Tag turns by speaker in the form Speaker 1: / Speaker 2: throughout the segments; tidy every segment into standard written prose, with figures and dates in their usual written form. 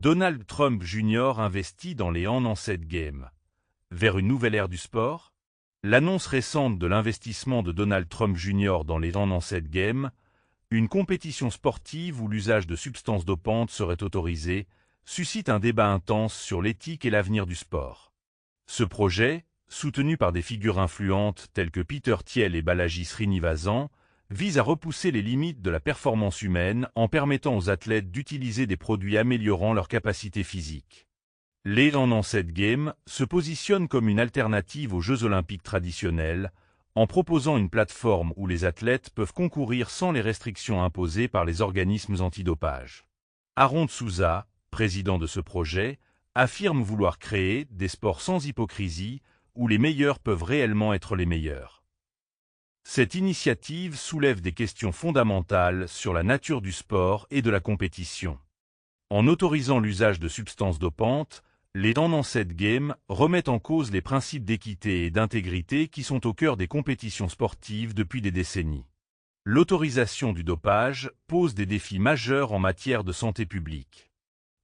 Speaker 1: Donald Trump Jr. investit dans les On-Set Games. Vers une nouvelle ère du sport? L'annonce récente de l'investissement de Donald Trump Jr. dans les On-Set Games, une compétition sportive où l'usage de substances dopantes serait autorisé, suscite un débat intense sur l'éthique et l'avenir du sport. Ce projet, soutenu par des figures influentes telles que Peter Thiel et Balaji Srinivasan, vise à repousser les limites de la performance humaine en permettant aux athlètes d'utiliser des produits améliorant leur capacité physique. Les On-Set Games se positionnent comme une alternative aux Jeux olympiques traditionnels, en proposant une plateforme où les athlètes peuvent concourir sans les restrictions imposées par les organismes antidopage. Aaron Souza, président de ce projet, affirme vouloir créer des sports sans hypocrisie où les meilleurs peuvent réellement être les meilleurs. Cette initiative soulève des questions fondamentales sur la nature du sport et de la compétition. En autorisant l'usage de substances dopantes, les On-Set Games remettent en cause les principes d'équité et d'intégrité qui sont au cœur des compétitions sportives depuis des décennies. L'autorisation du dopage pose des défis majeurs en matière de santé publique.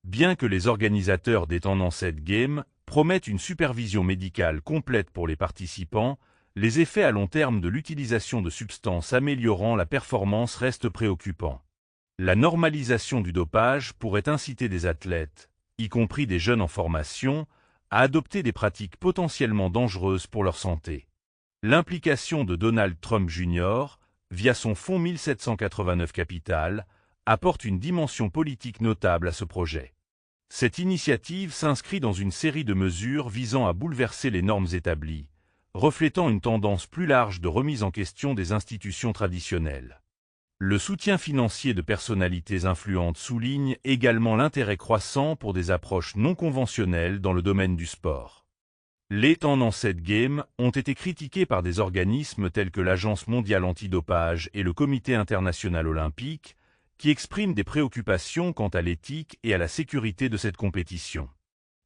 Speaker 1: Bien que les organisateurs des On-Set Games promettent une supervision médicale complète pour les participants, les effets à long terme de l'utilisation de substances améliorant la performance restent préoccupants. La normalisation du dopage pourrait inciter des athlètes, y compris des jeunes en formation, à adopter des pratiques potentiellement dangereuses pour leur santé. L'implication de Donald Trump Jr., via son fonds 1789 Capital, apporte une dimension politique notable à ce projet. Cette initiative s'inscrit dans une série de mesures visant à bouleverser les normes établies, reflétant une tendance plus large de remise en question des institutions traditionnelles. Le soutien financier de personnalités influentes souligne également l'intérêt croissant pour des approches non conventionnelles dans le domaine du sport. Les On-Set Games ont été critiqués par des organismes tels que l'Agence mondiale antidopage et le Comité international olympique, qui expriment des préoccupations quant à l'éthique et à la sécurité de cette compétition.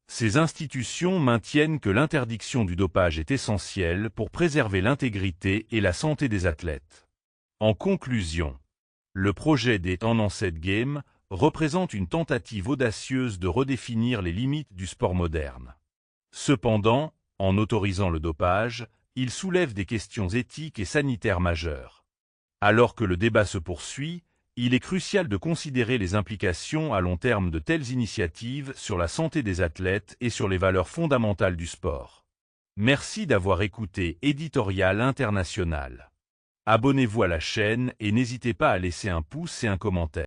Speaker 1: Ces institutions maintiennent que l'interdiction du dopage est essentielle pour préserver l'intégrité et la santé des athlètes. En conclusion, le projet des On-Set Games représente une tentative audacieuse de redéfinir les limites du sport moderne. Cependant, en autorisant le dopage, il soulève des questions éthiques et sanitaires majeures. Alors que le débat se poursuit, il est crucial de considérer les implications à long terme de telles initiatives sur la santé des athlètes et sur les valeurs fondamentales du sport. Merci d'avoir écouté Éditorial International. Abonnez-vous à la chaîne et n'hésitez pas à laisser un pouce et un commentaire.